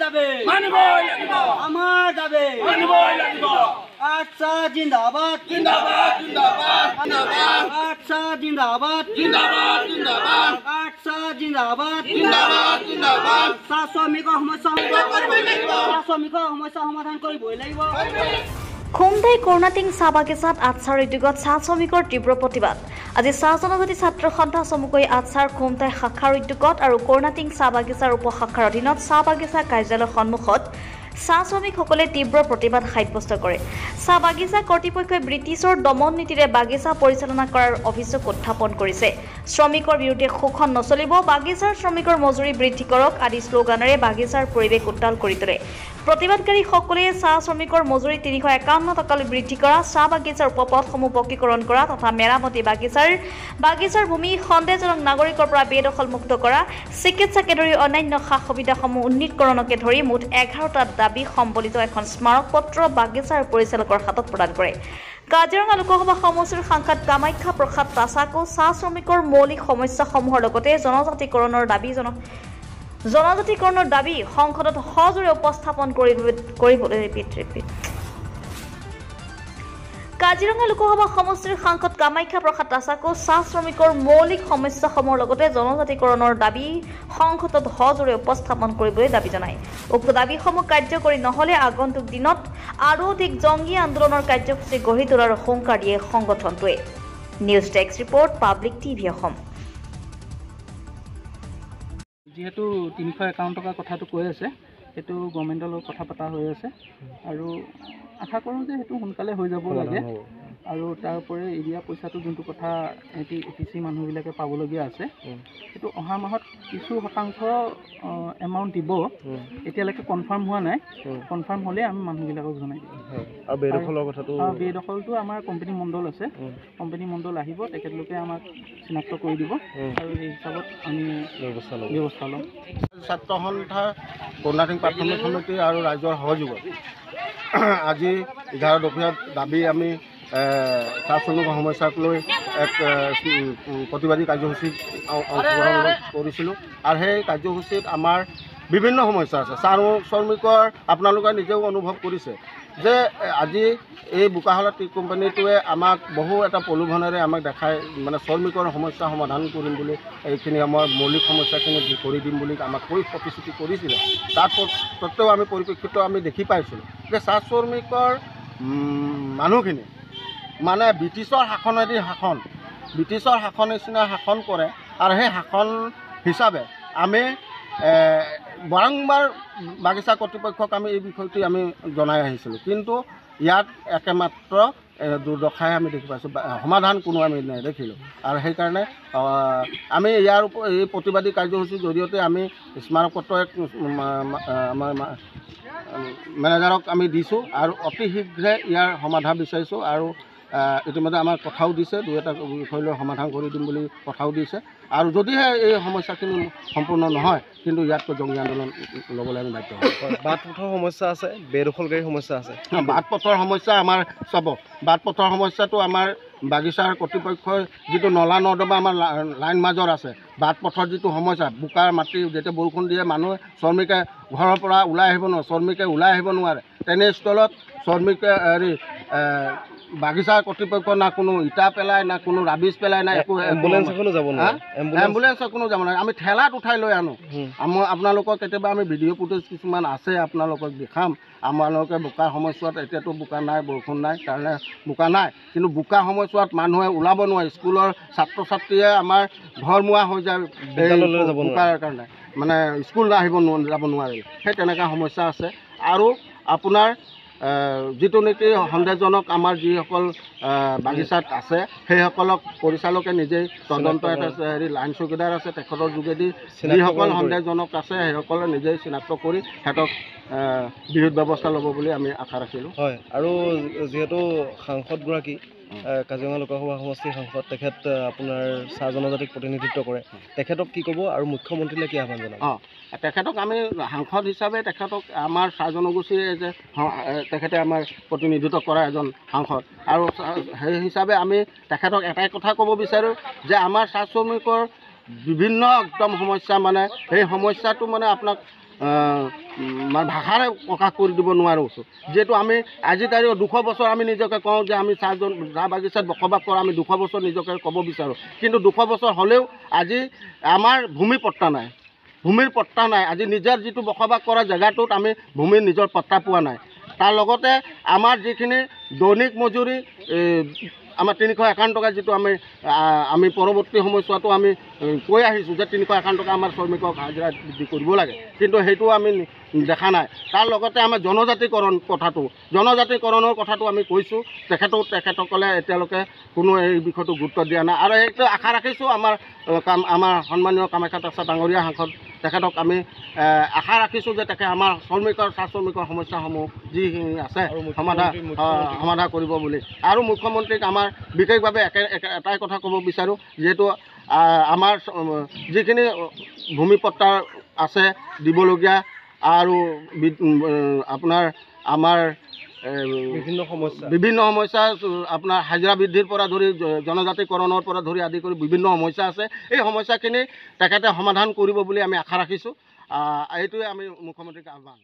যাবে আমাৰ যাবে আচ্ছা জিন্দাবাদ আচ্ছা জিন্দাবাদ আচ্ছা জিন্দাবাদ শ্ৰমিকৰ সমস্যা সমাধান কৰিবই লাগিব। খুমধাই কৰ্ণাটিং চাহ বাগিচাত আচ্ছাৰ উদ্যোগত চাহ শ্ৰমিকৰ তীব্ৰ প্ৰতিবাদ। আজি চাহ জনজাতি ছাত্ৰ সন্থা চমুকৈ আচ্ছাৰ খুমধাই শাখাৰ উদ্যোগত আৰু কৰ্ণাটিং চাহ বাগিচাৰ উপশাখাৰ অধীনত চাহ বাগিচা কাৰ্যালয়ৰ সন্মুখত চাহ শ্ৰমিকসকলে তীব্ৰ প্ৰতিবাদ সাব্যস্ত কৰে। চাহ বাগিচা কৰ্তৃপক্ষই ব্ৰিটিছৰ দমন নীতিৰে বাগিচা পৰিচালনা কৰাৰ অভিযোগ উত্থাপন কৰিছে। শ্ৰমিকৰ বিৰুদ্ধে শোষণ নচলিব, বাগিচাৰ শ্ৰমিকৰ মজুৰি বৃদ্ধি কৰক আদি শ্লোগানেৰে বাগিচাৰ পৰিৱেশ উত্তাল কৰি তোলে। প্ৰতিবাদকাৰীসকলে চাহ শ্ৰমিকৰ মজুৰি ৩৫১ টকালৈ বৃদ্ধি কৰা, চাহ বাগিচাৰ উপপথসমূহ পকীকৰণ কৰা তথা মেৰামতি, বাগিচাৰ ভূমি সন্দেহজনক নাগৰিকৰ পৰা বেদখলমুক্ত কৰা, চিকিৎসাকে ধৰি অন্যান্য সা সুবিধাসমূহ উন্নীতকৰণকে ধৰি মুঠ ১১টা দাবী সম্বলিত এখন স্মাৰক পত্ৰ বাগিচাৰ পৰিচালকৰ হাতত প্ৰদান কৰে। কাজিৰঙা লোকসভা সমষ্টিৰ সাংসদ কামাখ্যা প্ৰসাদ তাছাকো চাহ শ্ৰমিকৰ মৌলিক সমস্যাসমূহৰ লগতে জনজাতিকৰণৰ দাবী সংসদত সজোৰে উপস্থাপন কৰিবলৈ কাজিৰঙা লোকসভা সমষ্টিৰ সাংসদ কামাখ্যা প্ৰসাদ তাছাকো চাহ শ্ৰমিকৰ মৌলিক সমস্যাসমূহৰ লগতে জনজাতিকৰণৰ দাবী সংসদত সজোৰে উপস্থাপন কৰিবলৈ দাবী জনায়। উক্ত দাবীসমূহ কাৰ্যকৰী নহ'লে আগন্তুক দিনত আৰু অধিক জংগী আন্দোলনৰ কাৰ্যসূচী গঢ়ি তোলাৰ হুংকাৰ দিয়ে সংগঠনটোৱে। News desk report, public TV Assam. যিহেতু ৩৫১ টকাৰ কথাটো কৈ আছে, সেইটো গভৰ্ণমেণ্টৰ লগত কথা পতা হৈ আছে আৰু আশা কৰোঁ যে সেইটো সোনকালে হৈ যাব লাগে। আৰু তাৰ উপৰি এৰিয়া পইচাটো যোনটো কথা APC মানুহবিলাকে পাবলগীয়া আছে, সেইটো অহা মাহত কিছু শতাংশ এমাউণ্ট দিব। এতিয়ালৈকে কনফাৰ্ম হোৱা নাই, কনফাৰ্ম হ'লে আমি মানুহবিলাকক জনাই দিম। আৰু বেদখলৰ কথাটো, বেদখলটো আমাৰ কোম্পানী মণ্ডল আছে, কোম্পানী মণ্ডল আহিব, তেখেতলোকে আমাক চিনাক্ত কৰি দিব আৰু সেই হিচাপত আমি ব্যৱস্থা ল'ম। ছাত্ৰ সন্থা, কৰ্ণাটিং প্ৰাথমিক সমিতি আৰু ৰাইজৰ সহযোগত আজি 11 দফীয়া দাবী আমি চাহ শ্ৰমিকৰ সমস্যাক লৈ এক প্ৰতিবাদী কাৰ্যসূচীত অংশগ্ৰহণ কৰিছিলোঁ। আৰু সেই কাৰ্যসূচীত আমাৰ বিভিন্ন সমস্যা আছে। চাহ শ্ৰমিকৰ আপোনালোকে নিজেও অনুভৱ কৰিছে যে আজি এই বোকাখালা টি কোম্পানীটোৱে আমাক বহু এটা প্ৰলোভনেৰে আমাক দেখাই শ্ৰমিকৰ সমস্যা সমাধান কৰিম বুলি, এইখিনি আমাৰ মৌলিক সমস্যাখিনি কৰি দিম বুলি আমাক কৈ প্ৰতিশ্ৰুতি কৰিছিলে। তাৰ সত্ত্বেও আমি পৰিপ্ৰেক্ষিত আমি দেখি পাইছিলোঁ যে চাহ শ্ৰমিকৰ মানুহখিনি ব্ৰিটিছৰ শাসন নিচিনা শাসন কৰে। আৰু সেই শাসন হিচাপে আমি বাৰম্বাৰ বাগিচা কৰ্তৃপক্ষক আমি এই বিষয়টি আমি জনাই আহিছিলোঁ, কিন্তু ইয়াত একেমাত্ৰ দুৰ্দশাই আমি দেখি পাইছোঁ, সমাধান কোনো আমি নেদেখিলোঁ। আৰু সেইকাৰণে আমি এই প্ৰতিবাদী কাৰ্যসূচীৰ জৰিয়তে আমি স্মাৰক পত্ৰ আমাৰ মেনেজাৰক আমি দিছোঁ আৰু অতি শীঘ্ৰে ইয়াৰ সমাধান বিচাৰিছোঁ। আৰু ইতিমধ্যে আমাক কথাও দিছে, 2-এটা বিষয় লৈ সমাধান কৰি দিম বুলি কথাও দিছে। আৰু যদিহে এই সমস্যাখিনি সম্পূৰ্ণ নহয়, কিন্তু ইয়াতকৈ জংগী আন্দোলন ল'বলৈ আমি বাধ্য হ'ম। বাট পথৰ সমস্যা আছে, বেদখলকাৰী সমস্যা আছে। বাট পথৰ সমস্যা আমাৰ বাট পথৰ সমস্যাটো আমাৰ বাগিচাৰ কৰ্তৃপক্ষই যিটো নলা নৰ্দমা আমাৰ লাইন মাজৰ আছে, বাট পথৰ যিটো সমস্যা, বোকাৰ মাটি যেতিয়া বৰষুণ দিয়ে মানুহে শ্ৰমিকে ঘৰৰ পৰা ওলাই আহিব নোৱাৰে। তেনেস্থলত শ্ৰমিকে বাগিচাৰ কৰ্তৃপক্ষ না কোনো ইটা পেলায়, না কোনো ৰাবিজ পেলায়, না একো এম্বুলেঞ্চ এখনো যাব নোৱাৰে। আমি ঠেলাত উঠাই লৈ আনো। আপোনালোকক কেতিয়াবা আমি ভিডিঅ' ফুটেজ কিছুমান আছে, আপোনালোকক দেখাম। আমালোকে বোকাৰ সময়ছোৱাত, এতিয়াতো বোকা নাই, বৰষুণ নাই কাৰণে বোকা নাই, কিন্তু বোকা সময়ছোৱাত মানুহে ওলাব নোৱাৰে। স্কুলৰ ছাত্ৰ ছাত্ৰীয়ে আমাৰ ঘৰমুৱা হৈ যায় বোকাৰ কাৰণে, স্কুল যাব নোৱাৰে। সেই তেনেকুৱা সমস্যা আছে। আৰু আপোনাৰ যিটো নেকি সন্দেহজনক আমাৰ যিসকল বাগিচাত আছে, সেইসকলক পৰিচালকে নিজেই তদন্ত এটা লাইন চকীদাৰ আছে, তেখেতৰ যোগেদি যিসকল সন্দেহজনক আছে সেইসকলে নিজেই চিনাক্ত কৰি সিহঁতক বিৰোধ ব্যৱস্থা ল'ব বুলি আমি আশা ৰাখিলোঁ। হয়, আৰু যিহেতু সাংসদগৰাকী কাজিৰঙা লোকসভা সমষ্টিৰ সাংসদ, তেখেত আপোনাৰ চাহ জনজাতিক প্ৰতিনিধিত্ব কৰে, তেখেতক কি ক'ব আৰু মুখ্যমন্ত্ৰীলৈ কি আহ্বান জনাব? তেখেতক আমি সাংসদ হিচাপে তেখেতক আমাৰ চাহ জনগোষ্ঠীয়ে যে তেখেতে আমাৰ প্ৰতিনিধিত্ব কৰা এজন সাংসদ, আৰু সেই হিচাপে আমি তেখেতক এটাই কথা ক'ব বিচাৰোঁ যে আমাৰ চাহ শ্ৰমিকৰ বিভিন্ন একদম সমস্যা, সেই সমস্যাটো আপোনাক মানে ভাষাৰে প্ৰকাশ কৰি দিব নোৱাৰোঁ। যিহেতু আমি আজি তাৰিখ 200 বছৰ আমি নিজকে কওঁ যে আমি চাহ বাগিচাত বসবাস কৰা আমি 200 বছৰ নিজকে ক'ব বিচাৰোঁ, কিন্তু 200 বছৰ হ'লেও আজি আমাৰ ভূমি পট্টা নাই, ভূমিৰ পট্টা নাই। আজি নিজৰ যিটো বসবাস কৰা জেগাটোত আমি ভূমিৰ নিজৰ পট্টা পোৱা নাই। তাৰ লগতে আমাৰ যিখিনি দৈনিক মজুৰি আমাৰ 351 টকা যিটো আমি পৰৱৰ্তী সময়ছোৱাতো আমি কৈ আহিছোঁ যে 351 টকা আমাৰ শ্ৰমিকক হাজিৰা বৃদ্ধি কৰিব লাগে, কিন্তু সেইটো আমি দেখা নাই। তাৰ লগতে আমাৰ জনজাতিকৰণৰ কথাটো আমি কৈছোঁ, তেখেতসকলে এতিয়ালৈকে কোনো এই বিষয়টো গুৰুত্ব দিয়া নাই। আৰু এইটো আশা ৰাখিছোঁ আমাৰ সন্মানীয় কামাখ্যা তাছা ডাঙৰীয়া সাংসদ তেখেতক আমি আশা ৰাখিছোঁ যে তেখেতে আমাৰ চাহ শ্ৰমিকৰ সমস্যাসমূহ যিখিনি আছে সমাধান কৰিব বুলি। আৰু মুখ্যমন্ত্ৰীক আমাৰ বিশেষভাৱে এটাই কথা ক'ব বিচাৰোঁ, যিহেতু আমাৰ যিখিনি ভূমি পট্টা আছে দিবলগীয়া আৰু আপোনাৰ আমাৰ বিভিন্ন সমস্যা আপোনাৰ হাজিৰা বৃদ্ধিৰ পৰা ধৰি জনজাতিকৰণৰ পৰা ধৰি আদি কৰি বিভিন্ন সমস্যা আছে। এই সমস্যাখিনি তেখেতে সমাধান কৰিব বুলি আমি আশা ৰাখিছোঁ। এইটোৱে আমি মুখ্যমন্ত্ৰীক আহ্বান